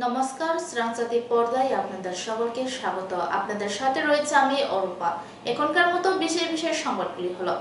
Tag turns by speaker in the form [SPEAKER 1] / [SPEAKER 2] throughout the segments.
[SPEAKER 1] নমস্কার, শ্রাংসাতি পর্দায় আপনাদের সকলকে স্বাগত। আপনাদের সাথে রয়েছে আমি অরূপা। এখনকার মতো বিশেষ বিশেষ সংবাদগুলি হলো: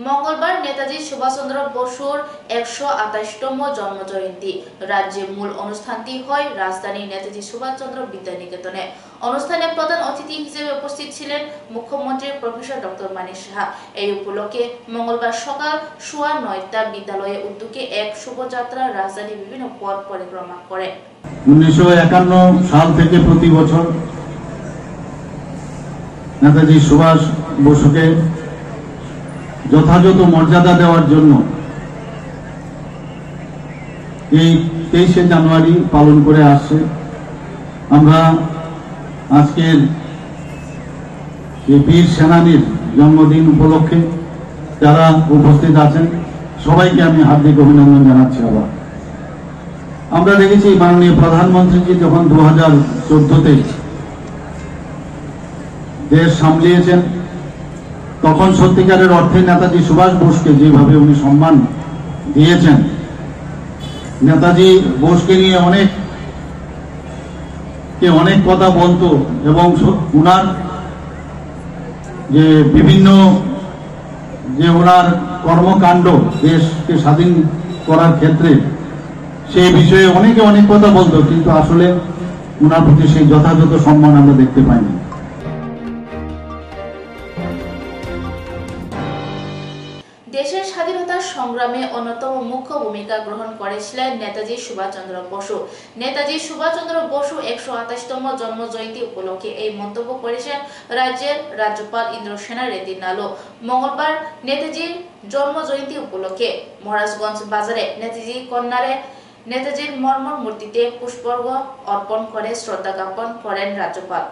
[SPEAKER 1] মঙ্গলবার নেতাজি সুভাষচন্দ্র বসুর ১২৮তম জন্মজয়ন্তী। রাজ্যে মূল অনুষ্ঠানটি হয় রাজধানীর নেতাজি সুভাষচন্দ্র বিদ্যানিকেতনে। অনুষ্ঠানে প্রধান অতিথি হিসেবে উপস্থিত ছিলেন মুখ্যমন্ত্রী প্রফেসর ডক্টর মানিক সাহা। এই উপলক্ষে মঙ্গলবার সকাল ৯:৩০টা বিদ্যালয়ে উদ্যোগে এক শোভাযাত্রা রাজধানীর বিভিন্ন পথ পরিক্রমা করে।
[SPEAKER 2] 1951 সাল থেকে প্রতি বছর নেতাজি সুভাষ বসুকে যথাযথ মর্যাদা দেওয়ার জন্য এই 23শে জানুয়ারি পালন করে আসছে। আমরা আজকের এই বীর সেনানীর জন্মদিন উপলক্ষে যারা উপস্থিত আছেন সবাইকে আমি হার্দিক অভিনন্দন জানাচ্ছি। আবার আমরা দেখেছি মাননীয় প্রধানমন্ত্রীজি যখন 2014-তে দেশ সামলিয়েছেন তখন সত্যিকারের অর্থে নেতাজি সুভাষ বোসকে যেভাবে উনি সম্মান দিয়েছেন, নেতাজি বোসকে নিয়ে অনেক কথা বলতো এবং উনার যে বিভিন্ন ওনার কর্মকাণ্ড দেশকে স্বাধীন করার ক্ষেত্রে সেই বিষয়ে অনেকে অনেক কথা বলতো, কিন্তু আসলে উনার প্রতি সেই যথাযথ সম্মান আমরা দেখতে পাইনি।
[SPEAKER 1] দেশের স্বাধীনতার সংগ্রামে অন্যতম মুখ্য ভূমিকা গ্রহণ করেছিলেন নেতাজি সুভাষচন্দ্র বসু। নেতাজি সুভাষচন্দ্র বসু ১২৮তম জন্মজয়ন্তী উপলক্ষে এই মন্তব্য করেছেন রাজ্যের রাজ্যপাল ইন্দ্রসেনা রেড্ডি নালো। মঙ্গলবার নেতাজির জন্মজয়ন্তী উপলক্ষে মহারাজগঞ্জ বাজারে নেতাজি কন্যারে নেতাজির মর্মর মূর্তিতে পুষ্পার্ঘ অর্পণ করে শ্রদ্ধা জ্ঞাপন করেন রাজ্যপাল।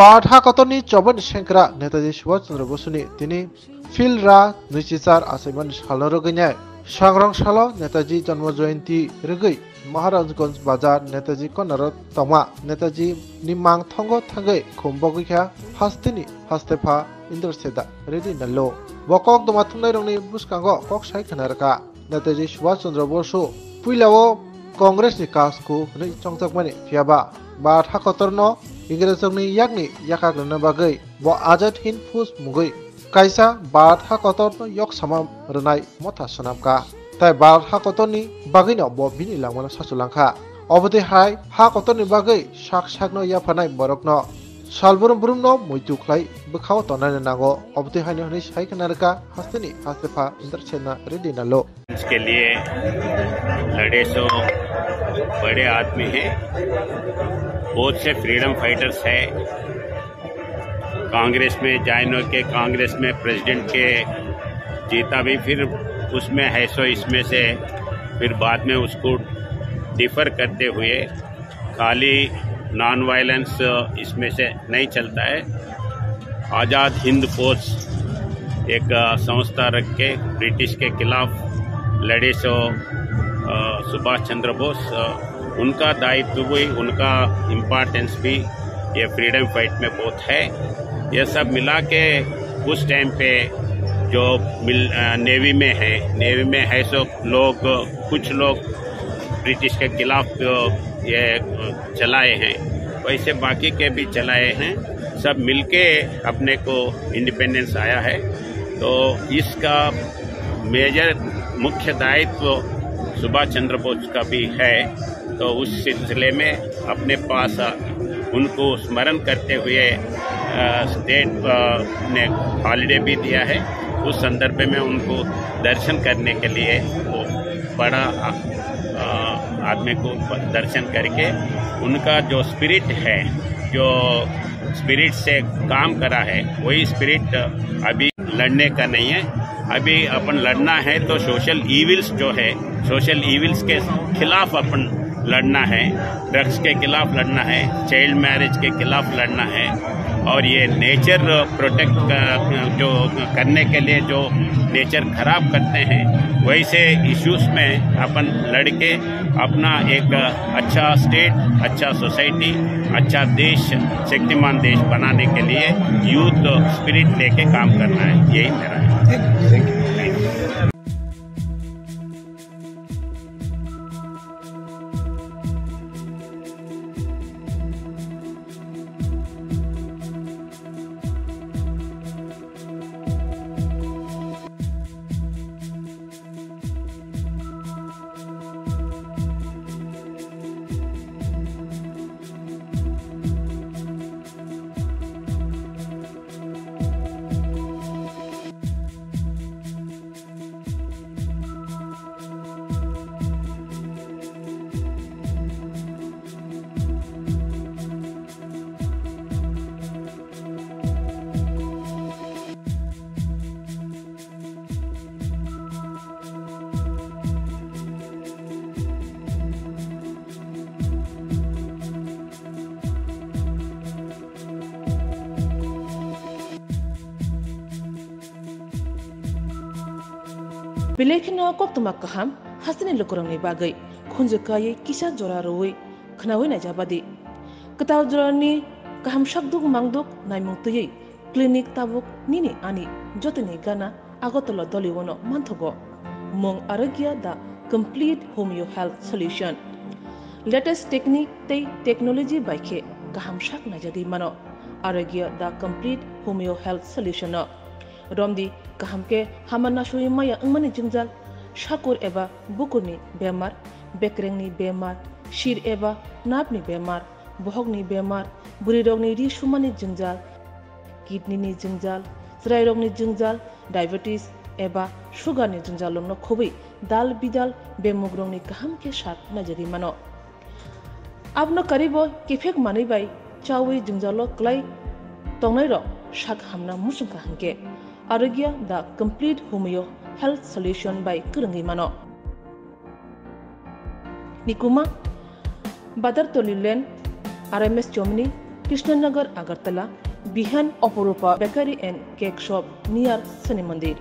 [SPEAKER 3] बाधा कतनी चौबन सेंक्रा नेताजी सुभाष चंद्र बसुनि तिनी फिल रा 2004 आसामन सालो रगैनाय सांग्रां सालो नेताजी जन्म जयंती रगै महाराजगंज बाजार नेताजी कन्नार तमा नेताजी निमांग थंगो थांगै खुम्बगैखा हास्तिनि हास्तेफा इंद्रसेदा रेडि नल्लो बकक दमाथुंनाय रंनि बुसकांगो कक साइ खनारका नेताजी सुभाष चंद्र बसु पुइलाओ कांग्रेसनि कासखौ नै चंगजाकमानि फियाबा बाधा कतरनो इंग्रेजोंनि यागनि याकाग्रनो बागै ब आजाद हिंद फौज मुगै कायसा बाधा कतरनो यक सामाम रनाय मथा सनामका ताय बाधा कतरनि बागैनो ब बिनि लांमानो सासुलांखा अबदे हाय हा कतरनि बागै साक साकनो याफानाय बरकनो सालबुरुम बुरुमनो मैतुख्लाय बखाव तनानो नांगो अबदे हायनो हनै सायखनारका हास्तेनि हास्तेफा इंद्रसेना रेडि नालो
[SPEAKER 4] इसके लिए लड़े सो बड़े आदमी हैं, बहुत से फ्रीडम फाइटर्स है। कांग्रेस में ज्वाइन के कांग्रेस में प्रेसिडेंट के जीता भी, फिर उसमें है सो इसमें से फिर बाद में उसको डिफर करते हुए खाली नॉन वायलेंस इसमें से नहीं चलता है। आज़ाद हिंद फौज एक संस्था रख के ब्रिटिश के खिलाफ लड़े सो सुभाष चंद्र बोस, उनका दायित्व भी, उनका इम्पोर्टेंस भी ये फ्रीडम फाइट में बहुत है। ये सब मिला के उस टाइम पे जो नेवी में है सो लोग, कुछ लोग ब्रिटिश के खिलाफ ये चलाए हैं, वैसे बाकी के भी चलाए हैं। सब मिलके अपने को इंडिपेंडेंस आया है, तो इसका मेजर मुख्य दायित्व सुभाष चंद्र बोस का भी है। तो उस सिलसिले में अपने पास उनको स्मरण करते हुए स्टेट ने हॉलीडे भी दिया है। उस संदर्भ में उनको दर्शन करने के लिए वो बड़ा आदमी को दर्शन करके उनका जो स्पिरिट है, जो स्पिरिट से काम करा है, वही स्पिरिट अभी लड़ने का नहीं है। अभी अपन लड़ना है तो सोशल इविल्स जो है, सोशल इविल्स के खिलाफ अपन लड़ना है, ड्रग्स के खिलाफ लड़ना है, चाइल्ड मैरिज के खिलाफ लड़ना है, और ये नेचर प्रोटेक्ट जो करने के लिए जो नेचर खराब करते हैं, वैसे इश्यूज में अपन लड़के अपना एक अच्छा स्टेट, अच्छा सोसाइटी, अच्छा देश, शक्तिमान देश बनाने के लिए यूथ स्पिरिट लेके काम करना है। यही मेरा है।
[SPEAKER 5] Belekino koktuma kaham hasini lokorongni bagai khunjukai kisa jora roi khnawi na jabadi ketaw jorani kaham shakduk mangduk naimungtui klinik tabuk nini ani jotini gana agotolo doliwono manthogo mong arogya da complete homeo health solution latest technique tei technology baikhe kaham shak na jadi mano arogya da complete homeo health solution romdi kahamke hamana shui maya angmani jingjal shakur eba bukurni bemar bekrengni bemar shir eba napni bemar bohogni bemar burirogni ri shumani jingjal kidney ni jingjal srairogni jingjal diabetes eba sugar ni jingjal no khobi dal bidal bemugrongni kahamke shak najari mano abno karibo kifek mani bai chawi jingjalo klai tongnai ro shak hamna musung kahamke Arogya the complete homeo health solution by Kurungi Mano. Nikuma Badar Tolilen RMS Germany Krishnanagar Agartala Bihan Oporupa Bakery and Cake Shop near Sani Mandir.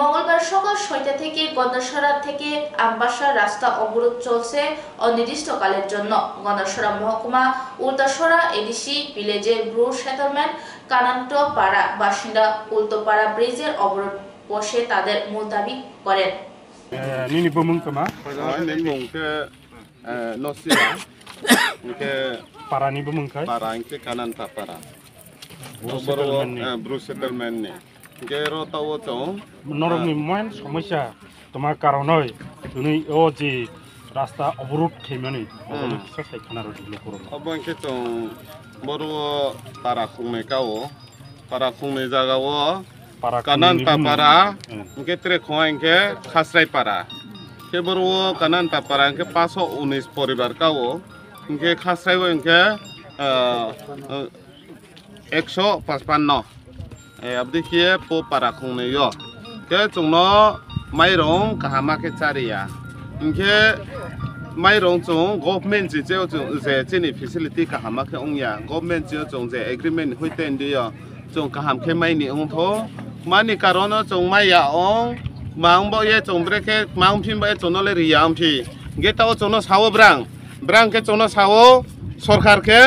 [SPEAKER 1] মঙ্গলবার সকাল ৬টা থেকে গন্ডাছড়া থেকে আমবাসা রাস্তা অবরোধ চলছে অনির্দিষ্টকালের জন্য। গন্ডাছড়া মহকুমা উল্টাছড়া এডিসি ভিলেজের ব্রু সেটেলমেন্ট কানান্টপাড়া বাসিন্দা উল্টোপাড়া ব্রিজের অবরোধ বসে তাদের মূল দাবি করেন।
[SPEAKER 6] Nini bumung kama?
[SPEAKER 7] Bumung ke Nosira, ke
[SPEAKER 6] Para ni bumung kai?
[SPEAKER 7] Para ke kanan tak para. Bru settlement ni. Gero tahu tu.
[SPEAKER 6] Norok ni main সমস্যা তোমার কারণে তুমি ও যে রাস্তা অবরোধ খেমনি অবরোধ কিসা সাইখানা রইলো করো
[SPEAKER 7] Abang ke tu baru para kumi kau, para kumi jaga wo.
[SPEAKER 6] para
[SPEAKER 7] Kanan tak para, ke trek hoang ke khasrai para. Ke baru kanan tak para ke paso 19 poribar kau, ke khasrai wo ke 155. Abdi kia po para kumi yo. Ke cungno mairong kahama ke cari ya. Ke mairong cung government je je facility kahama ke ongya. Government je cung je agreement hui ten dia. Cung kaham ke mai ni ong tho. Mani karono cung mai ya ong. Mang bo ye cung breke mang phin ba cung no le ri yang phi. Ge tao cung no sawo brang ke cung no sawo sarkar ke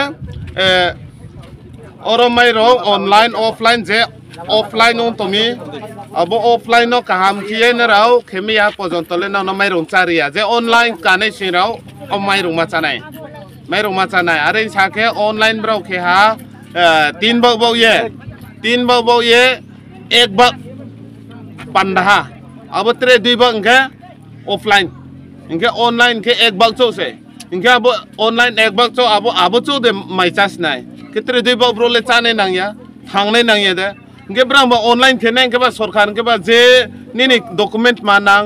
[SPEAKER 7] oro mairong online offline je offline on tomi abo offline no kaham kiye na rao khemi ya pojontole na no mairong charia je online kane sinrao o mairong ma chanai are sake online brau khe ha 3 bau ye 1 bak pandaha abo 2 bak ke offline inke online ke 1 bak cho se inke abo online 1 bak cho abo cho de mai chas nai ke 2 bak bro le chane nang ya hangnai nang ya de Nge berang ba online kena ke ba sarkar ke ba je nini document manang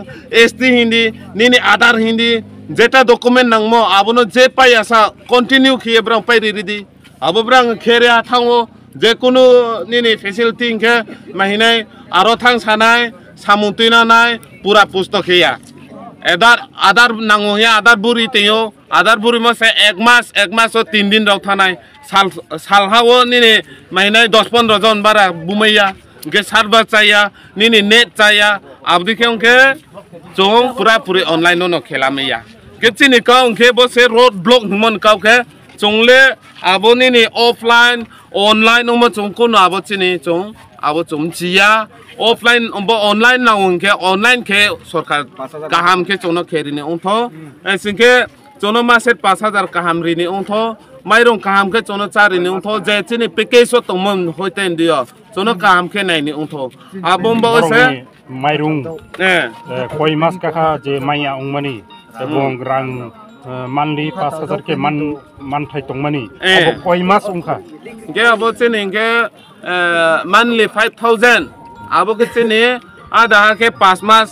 [SPEAKER 7] ST hindi nini Aadhaar hindi jeta document nang mo abono je pai asa continue khiye berang pai ridi abo berang khere athango je kono nini facility ke mahinai aro thang sanai samutina nai pura pusto khiya Aadhaar nango ya Aadhaar buri teyo Aadhaar buri ma se 1 mas o 3 din rok thanai sal hawo nini mahinai 10-15 jon bara bumaiya ke sarba chaya nini net chaya abdi ke chong pura puri online no khelameya ke chini kaung ke bo se road block mon kau ke chongle abo nini offline online no chong kono abo chini chong abo chom chia offline ombo online na ke online ke sarkar kaham ke chono kherini ontho sinke chono maset 5000 kaham rini ontho mairong kaham ke chono chari ni ontho je chini package so tongmon hoiten dio chono kaham ke nai ni ontho abombo se
[SPEAKER 6] mairung koi mas kaha je maya ongmani ebong rang manli 5000 ke man thai tongmani abo koi mas ongkha
[SPEAKER 7] ge abo chini ge manli 5000 abo ke chini ada ke 5 mas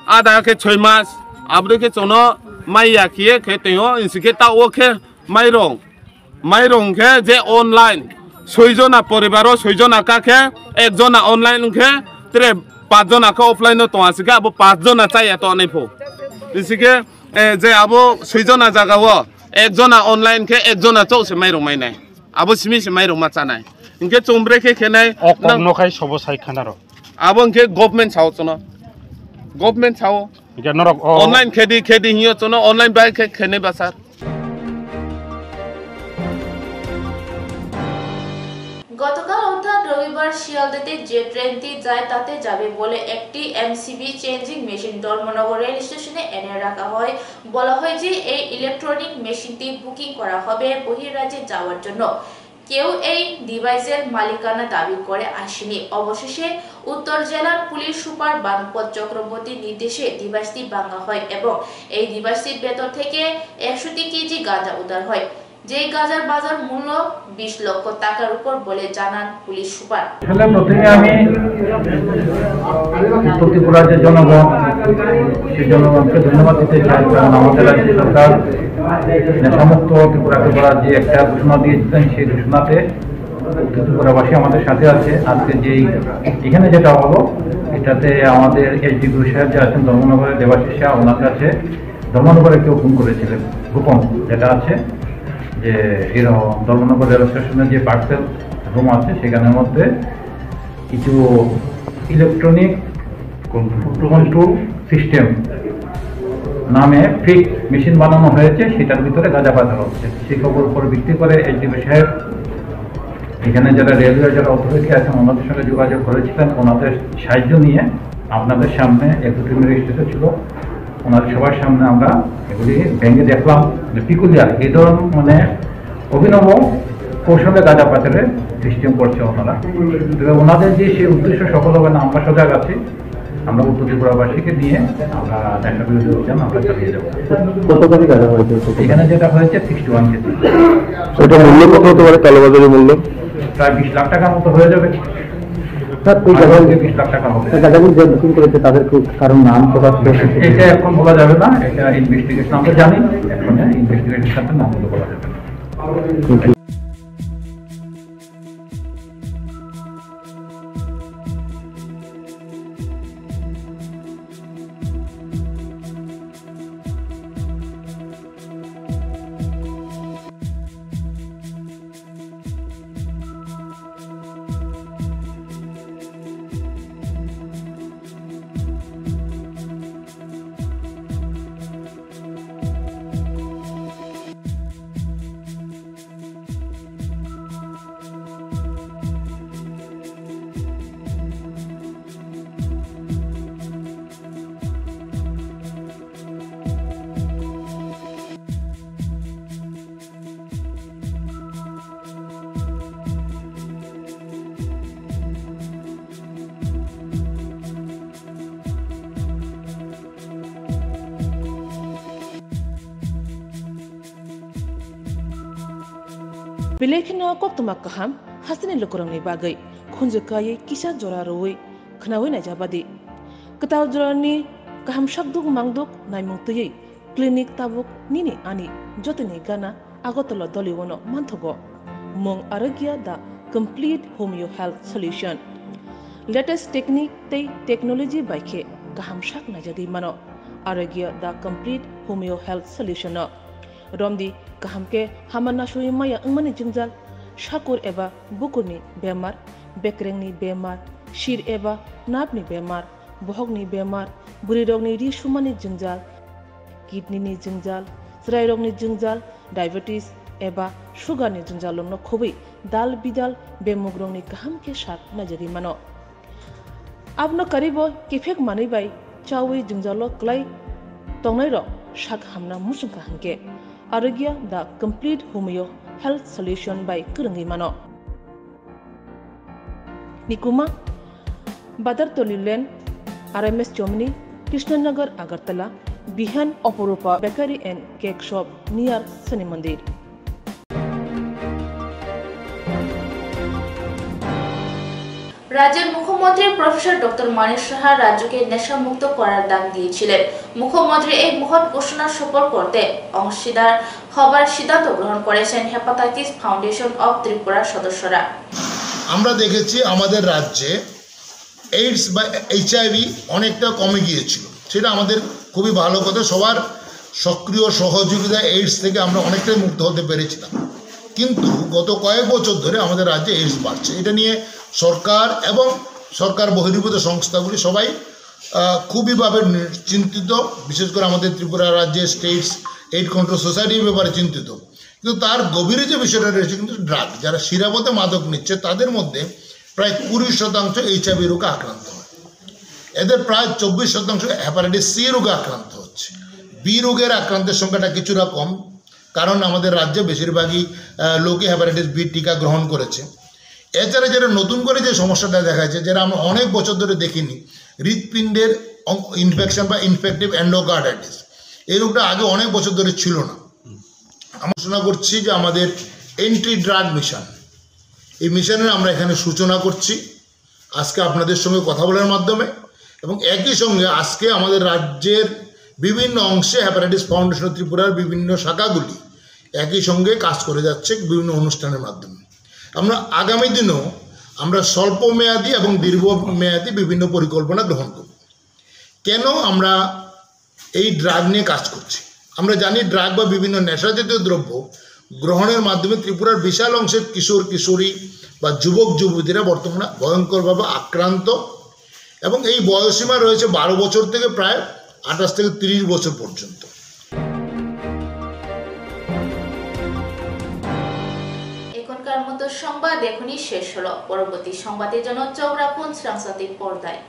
[SPEAKER 7] ada ke 6 mas abo ke chono maya khie ke teyo insike ta oke mairong ke je online 6 jona poribaro 6 jona ka ke 1 jona online ke 5 jona ka offline no to asike abo 5 jona chaya to nei pho isike je abo 6 jona jaga wo 1 jona online ke 1 jona chau se mairong mai nai abo simi se mairong ma chanai इनके चुमरे के खेने
[SPEAKER 6] अकम नखाय सबो साइ खानारो
[SPEAKER 7] अब इनके government छाव चनो government छाव
[SPEAKER 6] इनके नरक
[SPEAKER 7] ऑनलाइन खेदी हियो चनो ऑनलाइन बाय खेने बासार
[SPEAKER 1] গতকাল অর্থাৎ রবিবার শিয়ালদাতে যে ট্রেনটি যায় তাতে যাবে বলে একটি MCB changing machine Dharmanagar rail স্টেশনে এনে রাখা হয়। বলা হয় যে এই ইলেকট্রনিক মেশিনটি বুকিং করা হবে বহির্রাজ্যে যাওয়ার জন্য। কেউ এই ডিভাইসের মালিকানা দাবি করে আসেনি। অবশেষে উত্তর জেলার পুলিশ সুপার বানপদ চক্রবর্তীর নির্দেশে ডিভাইসটি ভাঙা হয় এবং এই ডিভাইসটির ভেতর থেকে 100 কেজি গাঁজা উদ্ধার হয়। যেই গাঁজার বাজার মূল্য 20 লক্ষ টাকার উপর বলে জানান পুলিশ সুপার।
[SPEAKER 8] প্রথমে আমি উত্তর ত্রিপুরার যে জনগণ সেই জনগণকে ধন্যবাদ দিতে চাই, কারণ আমাদের রাজ্য সরকার নেশামুক্ত ত্রিপুরাকে করার যে একটা ঘোষণা দিয়েছিলেন সেই ঘোষণাতে ত্রিপুরাবাসী আমাদের সাথে আছে। আজকে যেই এখানে যেটা হলো এটাতে আমাদের এসডিপিও সাহেব যে আছেন ধর্মনগরের দেবাশিস শাহ, ওনার কাছে ধর্মনগরে কেউ ফোন করেছিলেন গোপন যেটা আছে যে এরকম ধর্মনগর রেল স্টেশনের যে পার্সেল রুম আছে সেখানের মধ্যে কিছু ইলেকট্রনিক কন্ট্রোল সিস্টেম নামে ফিক মেশিন বানানো হয়েছে, সেটার ভিতরে গাঁজা পাচার হচ্ছে। সেই খবর উপর ভিত্তি করে এসডিপি সাহেব এখানে যারা রেলওয়ে যারা অথরিটি আছেন ওনাদের সঙ্গে যোগাযোগ করেছিলেন। ওনাদের সাহায্য নিয়ে আপনাদের সামনে একটু রেজিস্ট্রেশন ছিল, ওনাদের সবার সামনে আমরা এগুলি ভেঙে দেখলাম যে পিকুলিয়ার এই ধরনের মানে অভিনব কৌশলে গাঁজা পাচারের সিস্টেম করছে ওনারা। তবে ওনাদের যে সেই উদ্দেশ্য সফল হবে না, আমরা সজাগ আছি। আমরা উত্তর ত্রিপুরাবাসীকে নিয়ে আমরা নেশা বিরোধী অভিযান আমরা চালিয়ে যাবো।
[SPEAKER 9] কত কেজি গাঁজা হয়েছে
[SPEAKER 8] এখানে? যেটা হয়েছে 61 কেজি।
[SPEAKER 9] সেটা মূল্য কত হতে পারে? কালোবাজারি মূল্য
[SPEAKER 8] প্রায় 20 লাখ টাকার মতো হয়ে যাবে। 20 লাখ টাকা হবে।
[SPEAKER 9] যে বুকিং করেছে তাদের কারণ নাম প্রকাশ
[SPEAKER 8] এটা এখন বলা যাবে না, এটা ইনভেস্টিগেশন আমরা জানি, এখন ইনভেস্টিগেশন সাথে নামগুলো বলা যাবে না।
[SPEAKER 5] Bilekina koktumak kaham hasini lukurangni bagai khunjakaye kisa jora roi khnawi na jabadi ketaw jorani kaham shakduk mangduk naimungtui clinic tabuk nini ani jotini gana agotolo doliwono manthogo mong aragya da complete homeo health solution latest technique tei technology baike kaham shak na jadi mano aragya da complete homeo health solution Romdi kahamke hamana shui maya ngmani jingjal shakur eba bukurni bemar bekrengni bemar shir eba napni bemar bohogni bemar burirogni ri shumani jingjal kidney ni jingjal srairogni jingjal diabetes eba sugar ni jingjal no khobi dal bidal bemugrongni kahamke shak najari mano abno karibo kifek mani bai chawi jingjalo klai tongnai ro shak hamna musungka hanke Aragya the complete homeo health solution by Kurangi Mano Nikuma Badar Tolilen RMS Germany Krishnanagar Agartala Bihan Oporupa Bakery and Cake Shop near Sani Mandir
[SPEAKER 1] রাজ্যের মুখ্যমন্ত্রী professor doctor Manik Saha রাজ্যকে নেশা মুক্ত করার দান দিয়েছিলেন। মুখ্যমন্ত্রী এই মহৎ ঘোষণা সফল করতে অংশীদার হবার সিদ্ধান্ত গ্রহণ করেছেন হেপাটাইটিস ফাউন্ডেশন অব ত্রিপুরার সদস্যরা।
[SPEAKER 10] আমরা দেখেছি আমাদের রাজ্যে এইডস বা HIV অনেকটা কমে গিয়েছিল, সেটা আমাদের খুবই ভালো কথা। সবার সক্রিয় সহযোগিতা এইডস থেকে আমরা অনেকটাই মুক্ত হতে পেরেছিলাম। কিন্তু গত কয়েক বছর ধরে আমাদের রাজ্যে এইডস বাড়ছে। এটা নিয়ে সরকার এবং সরকার বহির্ভূত সংস্থাগুলি সবাই খুবইভাবে চিন্তিত, বিশেষ করে আমাদের ত্রিপুরা রাজ্যের স্টেটস এইড কন্ট্রোল সোসাইটির ব্যাপারে চিন্তিত। কিন্তু তার গভীরে যে বিষয়টা রয়েছে কিন্তু ড্রাগ, যারা শিরাপথে মাদক নিচ্ছে তাদের মধ্যে প্রায় 20% HIV রোগে আক্রান্ত হয়। এদের প্রায় 24% হেপাটাইটিস সি রোগে আক্রান্ত হচ্ছে। বি রোগের আক্রান্তের সংখ্যাটা কিছুটা কম, কারণ আমাদের রাজ্যে বেশিরভাগই লোকে হেপাটাইটিস বি টিকা গ্রহণ করেছে। এছাড়া যেটা নতুন করে যে সমস্যাটা দেখা যাচ্ছে, যেটা আমরা অনেক বছর ধরে দেখিনি, হৃৎপিণ্ডের ইনফেকশন বা ইনফেক্টিভ এন্ডোকার্ডাইটিস, এই রোগটা আগে অনেক বছর ধরে ছিল না। আমরা ঘোষণা করছি যে আমাদের এন্টি ড্রাগ মিশন, এই মিশনের আমরা এখানে সূচনা করছি আজকে আপনাদের সঙ্গে কথা বলার মাধ্যমে, এবং একই সঙ্গে আজকে আমাদের রাজ্যের বিভিন্ন অংশে হেপাটাইটিস ফাউন্ডেশন ত্রিপুরার বিভিন্ন শাখাগুলি একই সঙ্গে কাজ করে যাচ্ছে বিভিন্ন অনুষ্ঠানের মাধ্যমে। আমরা আগামী দিনেও আমরা স্বল্প মেয়াদী এবং দীর্ঘমেয়াদী বিভিন্ন পরিকল্পনা গ্রহণ করব। কেন আমরা এই ড্রাগ নিয়ে কাজ করছি? আমরা জানি ড্রাগ বা বিভিন্ন নেশাজাতীয় দ্রব্য গ্রহণের মাধ্যমে ত্রিপুরার বিশাল অংশের কিশোর কিশোরী বা যুবক যুবতীরা বর্তমানে ভয়ঙ্করভাবে আক্রান্ত, এবং এই বয়সীমা রয়েছে 12 বছর থেকে প্রায় 28 থেকে 30 বছর পর্যন্ত।
[SPEAKER 1] এখনকার মতো সংবাদ এখনই শেষ হলো। পরবর্তী সংবাদের জন্য চোখ রাখুন সাংস্কৃতিক পর্দায়।